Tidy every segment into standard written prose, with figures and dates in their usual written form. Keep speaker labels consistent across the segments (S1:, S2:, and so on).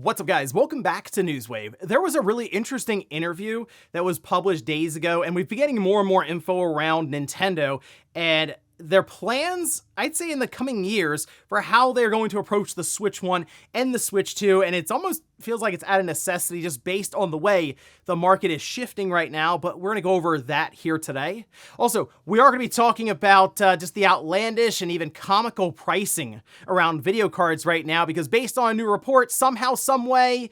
S1: What's up, guys? Welcome back to Newswave. There was a really interesting interview that was published days ago, and we've been getting more and more info around Nintendo and their plans, I'd say, in the coming years for how they're going to approach the Switch 1 and the Switch 2, and it's almost feels like it's out of necessity just based on the way the market is shifting right now, but we're going to go over that here today. Also, we are going to be talking about just the outlandish and even comical pricing around video cards right now, because based on a new report, somehow, some way,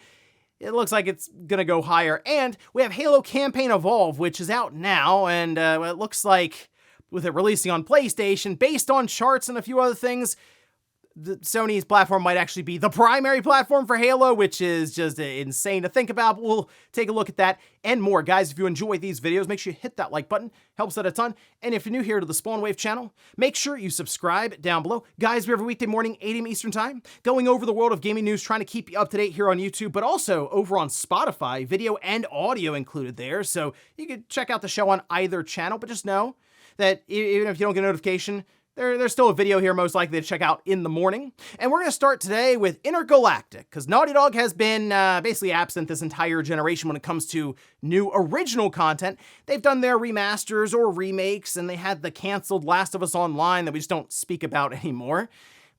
S1: it looks like it's going to go higher. And we have Halo Campaign Evolve, which is out now, and it looks like with it releasing on PlayStation, based on charts and a few other things, Sony's platform might actually be the primary platform for Halo, which is just insane to think about, but we'll take a look at that and more. Guys, if you enjoy these videos, make sure you hit that like button, helps out a ton. And if you're new here to the Spawn Wave channel, make sure you subscribe down below. Guys, we have a weekday morning, 8 a.m. Eastern time, going over the world of gaming news, trying to keep you up to date here on YouTube, but also over on Spotify, video and audio included there, so you can check out the show on either channel, but just know that even if you don't get a notification, there's still a video here most likely to check out in the morning. And we're going to start today with Intergalactic, because Naughty Dog has been basically absent this entire generation when it comes to new original content. They've done their remasters or remakes, and they had the canceled Last of Us Online that we just don't speak about anymore.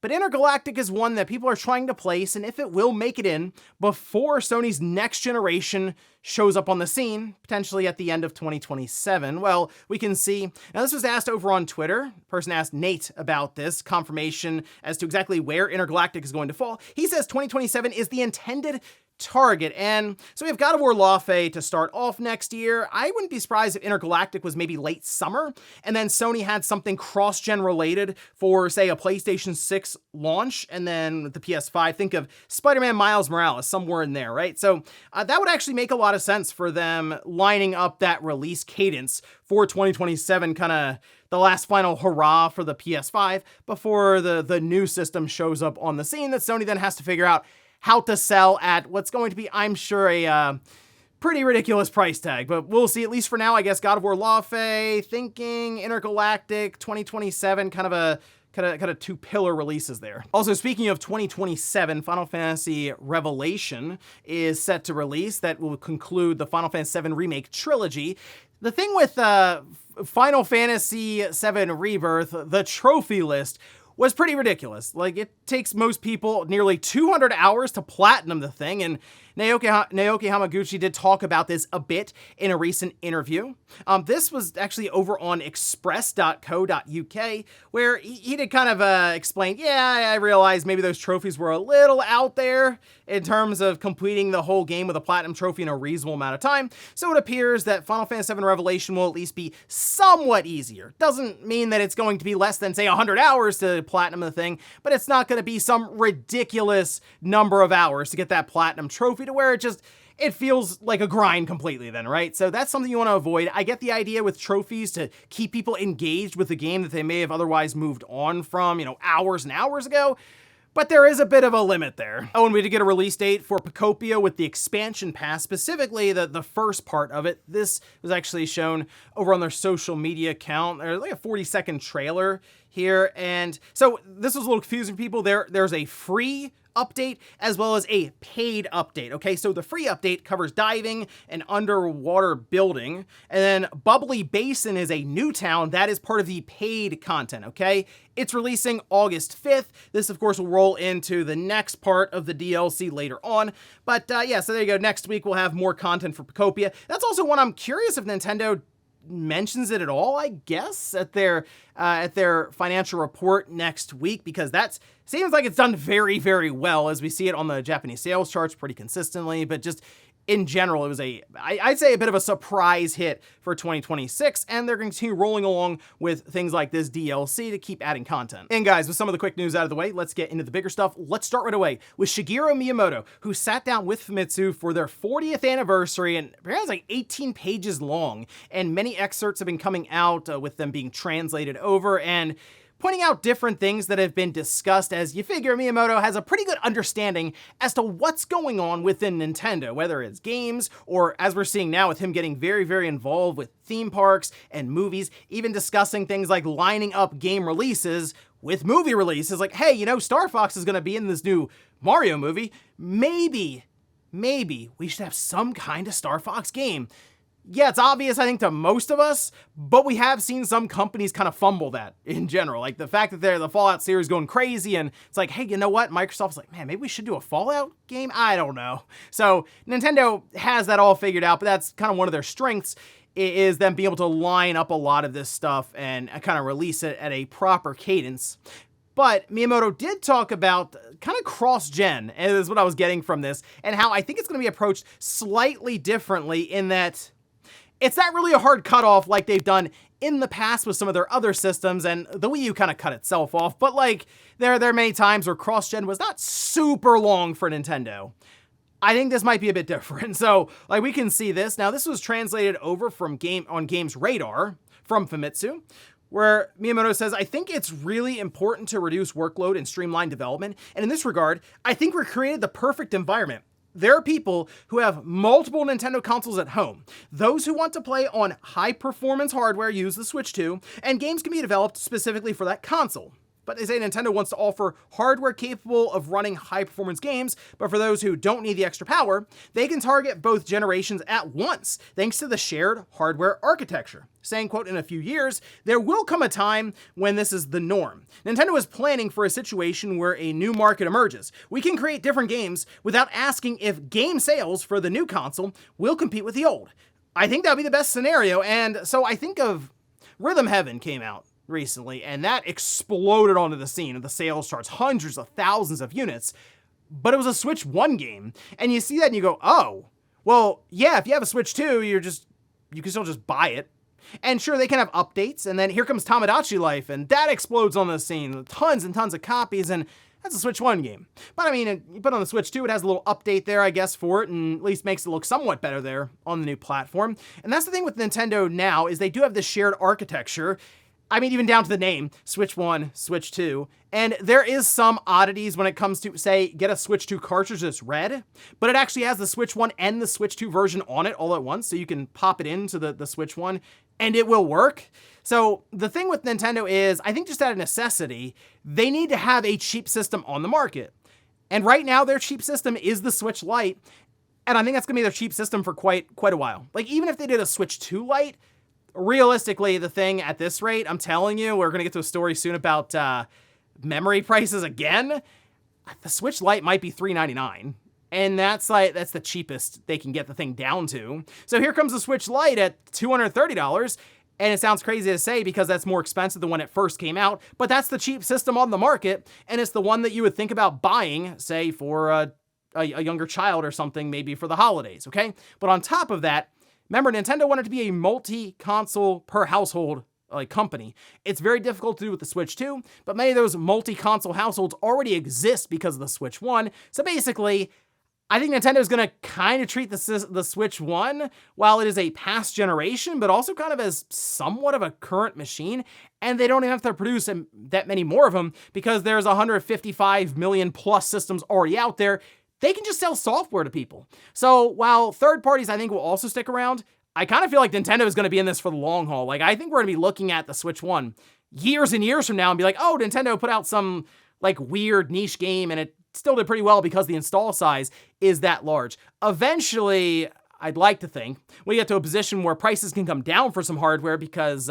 S1: But Intergalactic is one that people are trying to place, and if it will make it in before Sony's next generation shows up on the scene, potentially at the end of 2027, well, we can see. Now, this was asked over on Twitter. A person asked Nate about this, confirmation as to exactly where Intergalactic is going to fall. He says 2027 is the intended target, and so we have God of War Lawfare to start off next year. I wouldn't be surprised if Intergalactic was maybe late summer, and then Sony had something cross-gen related for, say, a PlayStation 6 launch, and then with the PS5, think of Spider-Man Miles Morales, somewhere in there, right? So that would actually make a lot of sense for them lining up that release cadence for 2027, kind of the last final hurrah for the PS5 before the new system shows up on the scene that Sony then has to figure out how to sell at what's going to be, I'm sure, a pretty ridiculous price tag. But we'll see. At least for now, I guess God of War Lawfare, thinking Intergalactic, 2027, kind of two pillar releases there. Also, speaking of 2027, Final Fantasy Revelation is set to release. That will conclude the Final Fantasy VII Remake trilogy. The thing with Final Fantasy VII Rebirth, the trophy list, was pretty ridiculous. Like, it takes most people nearly 200 hours to platinum the thing, and Naoki Hamaguchi did talk about this a bit in a recent interview. This was actually over on express.co.uk, where he did kind of explain, yeah, I realized maybe those trophies were a little out there in terms of completing the whole game with a platinum trophy in a reasonable amount of time, so it appears that Final Fantasy VII Revelation will at least be somewhat easier. Doesn't mean that it's going to be less than, say, 100 hours to platinum the thing, but it's not going to be some ridiculous number of hours to get that platinum trophy to where it feels like a grind completely then, right? So that's something you want to avoid. I get the idea with trophies to keep people engaged with the game that they may have otherwise moved on from, hours and hours ago, but there is a bit of a limit there. Oh, and we did get a release date for Pokopia with the expansion pass, specifically the first part of it. This was actually shown over on their social media account. There's like a 40-second trailer here, and so this was a little confusing for people. There's a free update as well as a paid update. Okay, so the free update covers diving and underwater building, and then Bubbly Basin is a new town that is part of the paid content. Okay, it's releasing August 5th. This, of course, will roll into the next part of the DLC later on. But yeah, so there you go. Next week we'll have more content for Pokopia. That's also one I'm curious if Nintendo mentions it at all, I guess, at their financial report next week, because that seems like it's done very, very well, as we see it on the Japanese sales charts pretty consistently. But just in general, it was I'd say a bit of a surprise hit for 2026, and they're going to continue rolling along with things like this DLC to keep adding content. And guys, with some of the quick news out of the way, let's get into the bigger stuff. Let's start right away with Shigeru Miyamoto, who sat down with Famitsu for their 40th anniversary, and apparently it's like 18 pages long, and many excerpts have been coming out with them being translated over, and pointing out different things that have been discussed, as you figure Miyamoto has a pretty good understanding as to what's going on within Nintendo, whether it's games or, as we're seeing now with him getting very, very involved with theme parks and movies, even discussing things like lining up game releases with movie releases, like, hey, Star Fox is going to be in this new Mario movie. Maybe we should have some kind of Star Fox game. Yeah, it's obvious, I think, to most of us, but we have seen some companies kind of fumble that in general. Like the fact that the Fallout series going crazy, and it's like, hey, you know what? Microsoft's like, man, maybe we should do a Fallout game? I don't know. So Nintendo has that all figured out, but that's kind of one of their strengths, is them being able to line up a lot of this stuff and kind of release it at a proper cadence. But Miyamoto did talk about kind of cross-gen, is what I was getting from this, and how I think it's going to be approached slightly differently in that it's not really a hard cutoff like they've done in the past with some of their other systems, and the Wii U kind of cut itself off, but like there are many times where cross-gen was not super long for Nintendo. I think this might be a bit different. So like we can see this. Now this was translated over from Games Radar from Famitsu, where Miyamoto says, I think it's really important to reduce workload and streamline development. And in this regard, I think we created the perfect environment. There are people who have multiple Nintendo consoles at home. Those who want to play on high-performance hardware use the Switch 2, and games can be developed specifically for that console. But they say Nintendo wants to offer hardware capable of running high-performance games, but for those who don't need the extra power, they can target both generations at once, thanks to the shared hardware architecture. Saying, quote, in a few years, there will come a time when this is the norm. Nintendo is planning for a situation where a new market emerges. We can create different games without asking if game sales for the new console will compete with the old. I think that would be the best scenario, and so I think of Rhythm Heaven came out recently, and that exploded onto the scene of the sales charts, hundreds of thousands of units, but it was a Switch 1 game, and you see that and you go, oh, well, yeah, if you have a Switch 2, you can still just buy it. And sure, they can have updates, and then here comes Tamagotchi Life, and that explodes on the scene, tons and tons of copies, and that's a Switch 1 game. But I mean, you put on the Switch 2, it has a little update there, I guess, for it, and at least makes it look somewhat better there on the new platform. And that's the thing with Nintendo now, is they do have this shared architecture. I mean, even down to the name, Switch 1, Switch 2. And there is some oddities when it comes to, say, get a Switch 2 cartridge that's red, but it actually has the Switch 1 and the Switch 2 version on it all at once, so you can pop it into the Switch 1, and it will work. So the thing with Nintendo is, I think just out of necessity, they need to have a cheap system on the market. And right now, their cheap system is the Switch Lite, and I think that's going to be their cheap system for quite a while. Like, even if they did a Switch 2 Lite, realistically, the thing at this rate, I'm telling you, we're going to get to a story soon about memory prices again. The Switch Lite might be $399, and that's the cheapest they can get the thing down to. So here comes the Switch Lite at $230, and it sounds crazy to say because that's more expensive than when it first came out, but that's the cheap system on the market, and it's the one that you would think about buying, say, for a younger child or something, maybe for the holidays, okay? But on top of that, remember, Nintendo wanted to be a multi-console per household company. It's very difficult to do with the Switch 2, but many of those multi-console households already exist because of the Switch 1. So basically, I think Nintendo is going to kind of treat the Switch 1 while it is a past generation, but also kind of as somewhat of a current machine, and they don't even have to produce that many more of them because there's 155 million plus systems already out there. They can just sell software to people. So while third parties, I think, will also stick around, I kind of feel like Nintendo is going to be in this for the long haul. Like, I think we're going to be looking at the Switch 1 years and years from now and be like, oh, Nintendo put out some, weird niche game, and it still did pretty well because the install size is that large. Eventually, I'd like to think, we get to a position where prices can come down for some hardware because,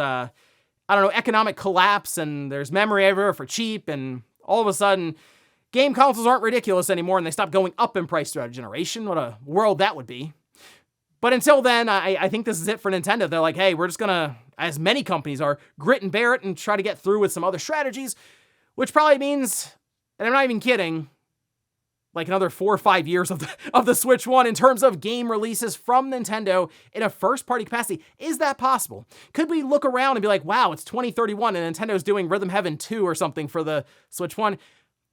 S1: economic collapse, and there's memory everywhere for cheap, and all of a sudden, game consoles aren't ridiculous anymore, and they stop going up in price throughout a generation. What a world that would be. But until then, I think this is it for Nintendo. They're like, hey, we're just gonna, as many companies are, grit and bear it and try to get through with some other strategies, which probably means, and I'm not even kidding, another 4 or 5 years of the Switch 1 in terms of game releases from Nintendo in a first-party capacity. Is that possible? Could we look around and be like, wow, it's 2031 and Nintendo's doing Rhythm Heaven 2 or something for the Switch 1?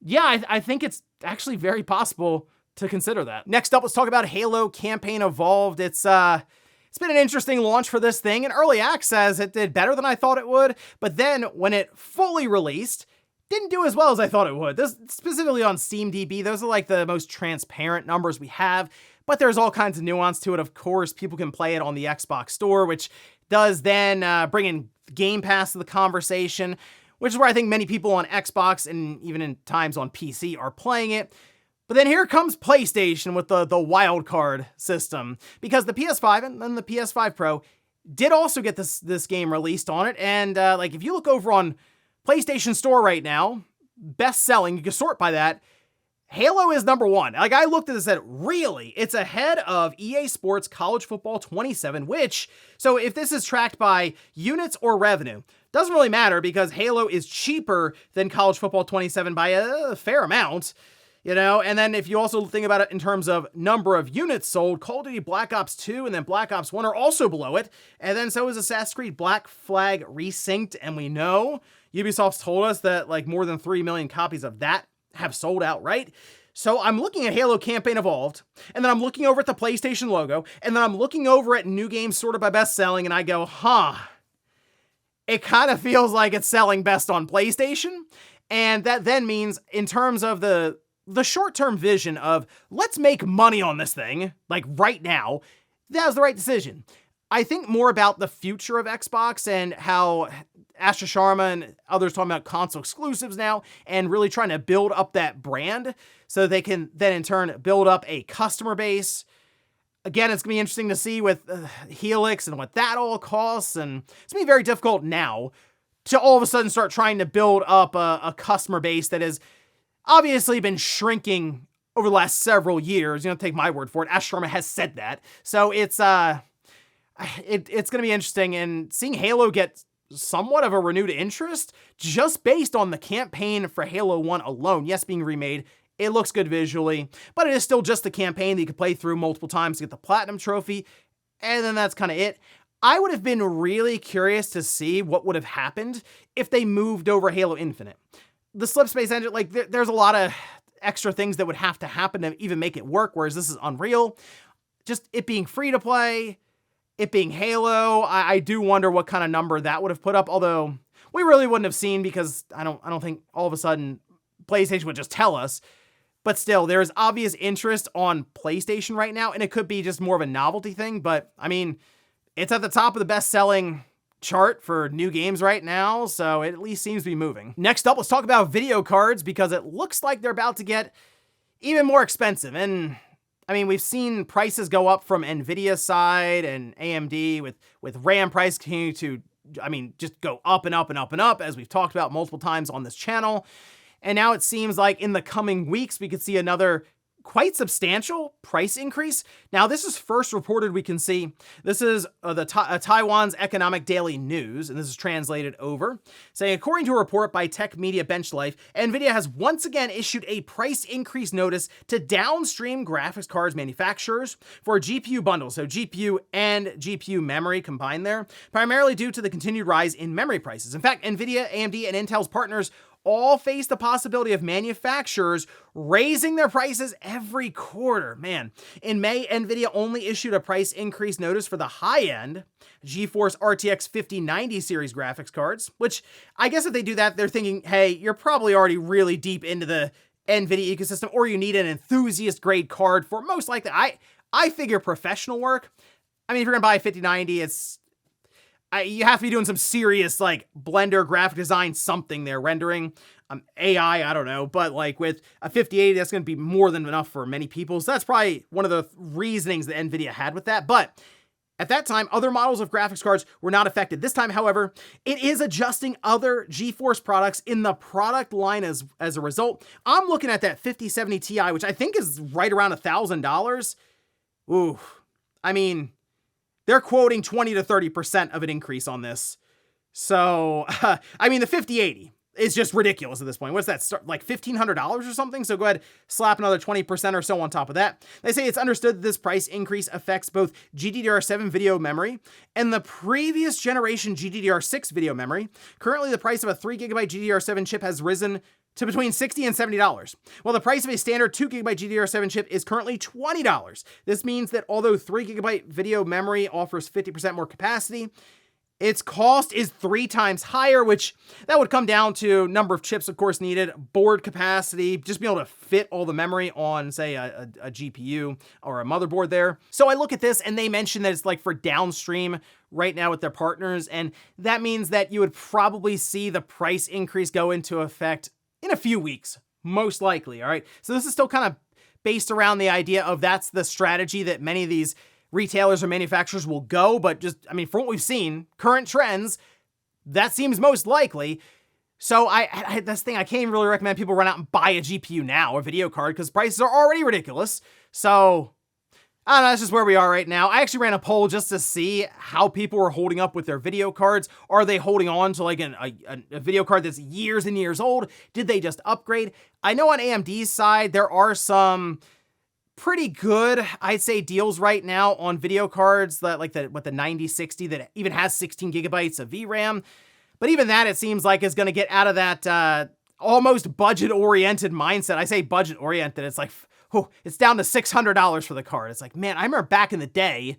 S1: Yeah, I think it's actually very possible to consider that. Next up, let's talk about Halo Campaign Evolved. It's been an interesting launch for this thing. In early access, it did better than I thought it would, but then when it fully released, didn't do as well as I thought it would. This specifically on SteamDB, those are the most transparent numbers we have, but there's all kinds of nuance to it. Of course, people can play it on the Xbox Store, which does then bring in Game Pass to the conversation. which is where I think many people on Xbox and even in times on PC are playing it. But then here comes PlayStation with the wild card system, because the PS5 and then the PS5 Pro did also get this game released on it. And like if you look over on PlayStation Store right now, best selling, you can sort by that. Halo is number one. Like I looked at this and said, really? It's ahead of EA Sports College Football 27, which, so if this is tracked by units or revenue, doesn't really matter because Halo is cheaper than College Football 27 by a fair amount. You know, and then if you also think about it in terms of number of units sold, Call of Duty Black Ops 2 and then Black Ops 1 are also below it. And then so is Assassin's Creed Black Flag Resynced. And we know Ubisoft's told us that like more than 3 million copies of that have sold outright. So I'm looking at Halo Campaign Evolved, and then I'm looking over at the PlayStation logo, and then I'm looking over at new games sorted by best selling, and I go, it kind of feels like it's selling best on PlayStation. And that then means in terms of the short-term vision of let's make money on this thing, like right now, that was the right decision. I think more about the future of Xbox and how Astra Sharma and others talking about console exclusives now and really trying to build up that brand so they can then in turn build up a customer base. Again, it's going to be interesting to see with Helix and what that all costs, and it's going to be very difficult now to all of a sudden start trying to build up a customer base that is obviously been shrinking over the last several years. You don't take my word for it. Ash Sharma has said that. So it's going to be interesting, and seeing Halo get somewhat of a renewed interest just based on the campaign for Halo 1 alone. Yes, being remade. It looks good visually, but it is still just the campaign that you can play through multiple times to get the Platinum Trophy. And then that's kind of it. I would have been really curious to see what would have happened if they moved over Halo Infinite. The Slipspace engine, like there's a lot of extra things that would have to happen to even make it work, whereas this is Unreal. Just it being free to play, it being Halo, I do wonder what kind of number that would have put up, although we really wouldn't have seen because I don't think all of a sudden PlayStation would just tell us. But still, there is obvious interest on PlayStation right now, and it could be just more of a novelty thing, but I mean, it's at the top of the best-selling chart for new games right now, so it at least seems to be moving. Next up, let's talk about video cards, because it looks like they're about to get even more expensive. And I mean, we've seen prices go up from Nvidia's side and AMD with RAM price continue to, I mean, just go up and up and up and up, as we've talked about multiple times on this channel. And now it seems like in the coming weeks, we could see another quite substantial price increase. Now, this is first reported, we can see. This is Taiwan's Economic Daily News, and this is translated over, saying, according to a report by Tech Media Benchlife, NVIDIA has once again issued a price increase notice to downstream graphics cards manufacturers for GPU bundles, so GPU and GPU memory combined there, primarily due to the continued rise in memory prices. In fact, NVIDIA, AMD, and Intel's partners all face the possibility of manufacturers raising their prices every quarter. Man, in May, NVIDIA only issued a price increase notice for the high-end GeForce RTX 5090 series graphics cards, which I guess if they do that, they're thinking, hey, you're probably already really deep into the NVIDIA ecosystem, or you need an enthusiast-grade card for most likely, I figure professional work. I mean, if you're going to buy a 5090, you have to be doing some serious, like, Blender graphic design, something there, rendering, AI, I don't know, but, like, with a 5080, that's going to be more than enough for many people, so that's probably one of the reasonings that NVIDIA had with that, but at that time, other models of graphics cards were not affected. This time, however, it is adjusting other GeForce products in the product line as a result. I'm looking at that 5070 Ti, which I think is right around $1,000. Ooh, I mean, they're quoting 20 to 30% of an increase on this. So, I mean, the 5080 is just ridiculous at this point. What's that, like $1,500 or something? So go ahead, slap another 20% or so on top of that. They say it's understood that this price increase affects both GDDR7 video memory and the previous generation GDDR6 video memory. Currently, the price of a 3GB GDDR7 chip has risen to between $60 and $70, while the price of a standard 2GB GDDR7 chip is currently $20. This means that although 3GB video memory offers 50% more capacity, Its cost is 3 times higher, which that would come down to number of chips, of course, needed, board capacity, just being able to fit all the memory on, say, a GPU or a motherboard there. So I look at this and they mention that it's like for downstream right now with their partners, and that means that you would probably see the price increase go into effect in a few weeks, most likely, all right? So this is still kind of based around the idea of that's the strategy that many of these retailers or manufacturers will go, but just, I mean, from what we've seen, current trends, that seems most likely. So that's the thing, I can't even really recommend people run out and buy a GPU now, a video card, because prices are already ridiculous. So, I don't know, that's just where we are right now. I actually ran a poll just to see how people were holding up with their video cards. Are they holding on to like a video card that's years and years old? Did they just upgrade? I know on AMD's side, there are some pretty good, I'd say, deals right now on video cards that like the 9060 that even has 16 gigabytes of VRAM. But even that, it seems like, is going to get out of that almost budget-oriented mindset. I say budget-oriented. It's like, oh, it's down to $600 for the card. It's like, man, I remember back in the day,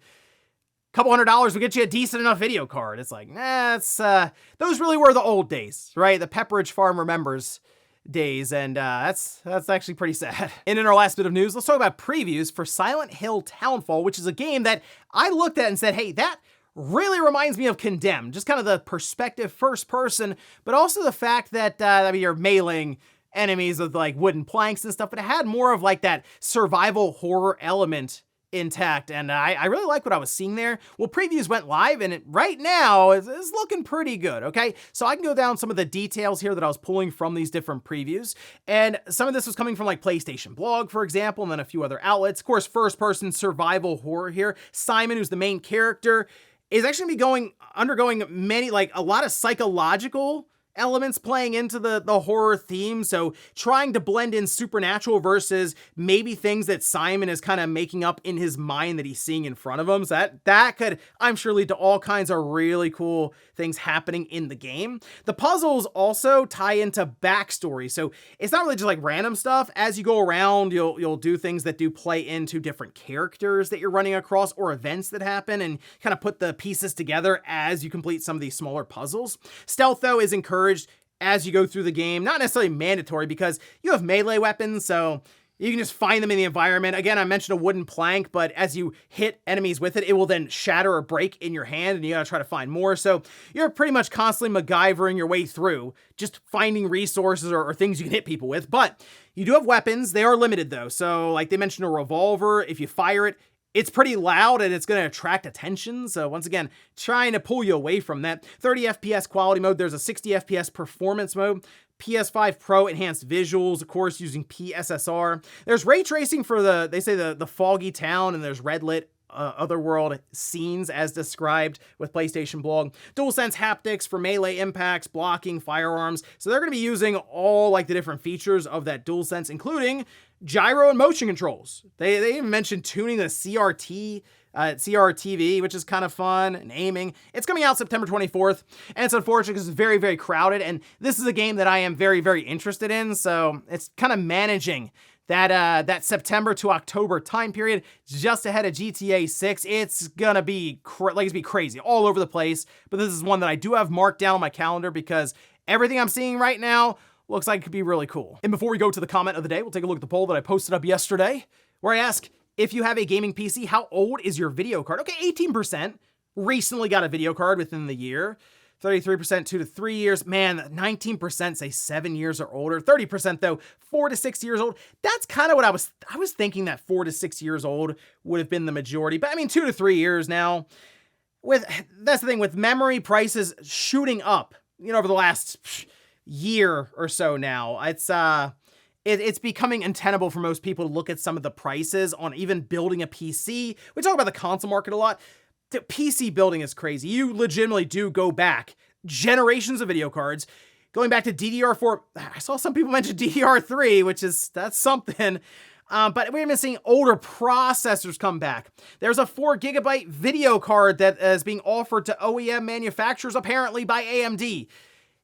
S1: a couple $100 would get you a decent enough video card. It's like, nah, those really were the old days, right? The Pepperidge Farm remembers days, and that's actually pretty sad. And in our last bit of news, let's talk about previews for Silent Hill Townfall, which is a game that I looked at and said, hey, that really reminds me of Condemned. Just kind of the perspective, first person, but also the fact that I mean, you're meleeing enemies with like wooden planks and stuff, but it had more of like that survival horror element intact, and I really like what I was seeing there. Well, previews went live, and it right now is looking pretty good, okay? So I can go down some of the details here that I was pulling from these different previews, and some of this was coming from like PlayStation Blog, for example, and then a few other outlets. Of course, first-person survival horror here. Simon, who's the main character, is actually going to be undergoing many, like a lot of psychological elements playing into the horror theme, so trying to blend in supernatural versus maybe things that Simon is kind of making up in his mind that he's seeing in front of him. So that could, I'm sure, lead to all kinds of really cool things happening in the game. The puzzles also tie into backstory, so it's not really just like random stuff. As you go around, you'll do things that do play into different characters that you're running across or events that happen, and kind of put the pieces together as you complete some of these smaller puzzles. Stealth, though, is encouraged as you go through the game, not necessarily mandatory because you have melee weapons, so you can just find them in the environment. Again, I mentioned a wooden plank, but as you hit enemies with it, it will then shatter or break in your hand, and you gotta try to find more. So you're pretty much constantly MacGyvering your way through, just finding resources or things you can hit people with. But you do have weapons. They are limited though. So like they mentioned a revolver, if you fire it, it's pretty loud and it's going to attract attention. So once again, trying to pull you away from that. 30 FPS quality mode. There's a 60 FPS performance mode. PS5 Pro enhanced visuals, of course, using PSSR. There's ray tracing for they say the foggy town, and there's red lit otherworld scenes as described with PlayStation Blog. DualSense haptics for melee impacts, blocking, firearms. So they're going to be using all like the different features of that DualSense, including gyro and motion controls. They even mentioned tuning the CRTV, which is kind of fun, and aiming. It's coming out September 24th, and it's unfortunate because it's very, very crowded, and this is a game that I am very, very interested in, so it's kind of managing that September to October time period just ahead of GTA 6. It's gonna be crazy all over the place, but this is one that I do have marked down on my calendar because everything I'm seeing right now looks like it could be really cool. And before we go to the comment of the day, we'll take a look at the poll that I posted up yesterday, where I ask, if you have a gaming PC, how old is your video card? Okay, 18% recently got a video card within the year. 33% 2 to 3 years. Man, 19% say 7 years or older. 30% though, 4 to 6 years old. That's kind of what I was thinking, that 4 to 6 years old would have been the majority. But I mean, 2 to 3 years now. That's the thing, with memory prices shooting up, over the last year or so now, it's becoming untenable for most people to look at some of the prices on even building a PC. We talk about the console market a lot. The PC building is crazy. You legitimately do go back generations of video cards, going back to DDR4. I saw some people mention DDR3, that's something. But we're even seeing older processors come back. There's a 4 gigabyte video card that is being offered to OEM manufacturers, apparently by AMD.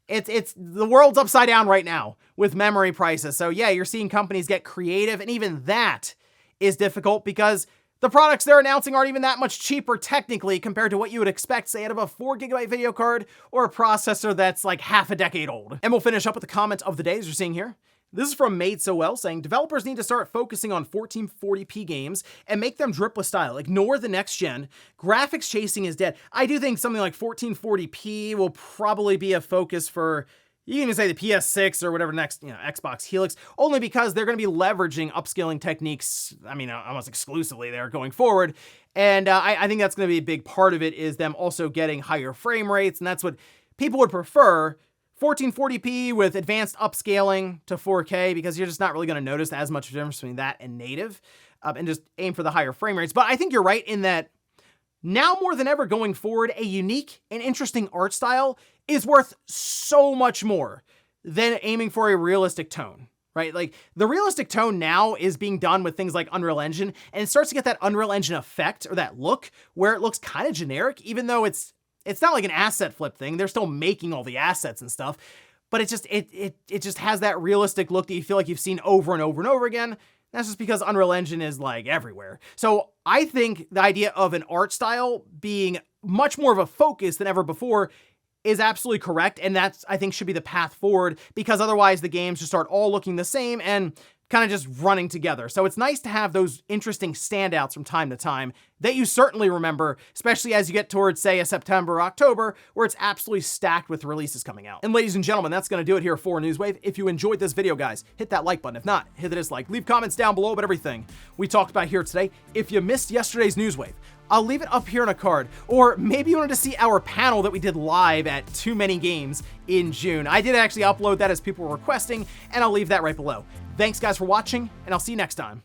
S1: It's the world's upside down right now with memory prices. So yeah, you're seeing companies get creative, and even that is difficult because The products they're announcing aren't even that much cheaper technically compared to what you would expect, say, out of a 4GB video card or a processor that's like half a decade old. And we'll finish up with the comment of the day as you're seeing here. This is from Made So Well saying, developers need to start focusing on 1440p games and make them drip with style. Ignore the next gen. Graphics chasing is dead. I do think something like 1440p will probably be a focus for, you can even say the PS6 or whatever next, Xbox Helix, only because they're going to be leveraging upscaling techniques, almost exclusively there going forward. And I think that's going to be a big part of it, is them also getting higher frame rates, and that's what people would prefer. 1440p with advanced upscaling to 4K, because you're just not really going to notice as much difference between that and native, and just aim for the higher frame rates. But I think you're right in that now more than ever going forward, a unique and interesting art style is worth so much more than aiming for a realistic tone, right? Like, the realistic tone now is being done with things like Unreal Engine, and it starts to get that Unreal Engine effect, or that look, where it looks kind of generic, even though it's not like an asset flip thing. They're still making all the assets and stuff, but it just has that realistic look that you feel like you've seen over and over and over again. That's just because Unreal Engine is like everywhere. So I think the idea of an art style being much more of a focus than ever before is absolutely correct. And that's, I think, should be the path forward, because otherwise the games just start all looking the same and kind of just running together. So it's nice to have those interesting standouts from time to time that you certainly remember, especially as you get towards, say, a September or October, where it's absolutely stacked with releases coming out. And ladies and gentlemen, that's going to do it here for Newswave. If you enjoyed this video, guys, hit that like button. If not, hit the dislike. Leave comments down below about everything we talked about here today. If you missed yesterday's Newswave, I'll leave it up here on a card. Or maybe you wanted to see our panel that we did live at Too Many Games in June. I did actually upload that as people were requesting, and I'll leave that right below. Thanks, guys, for watching, and I'll see you next time.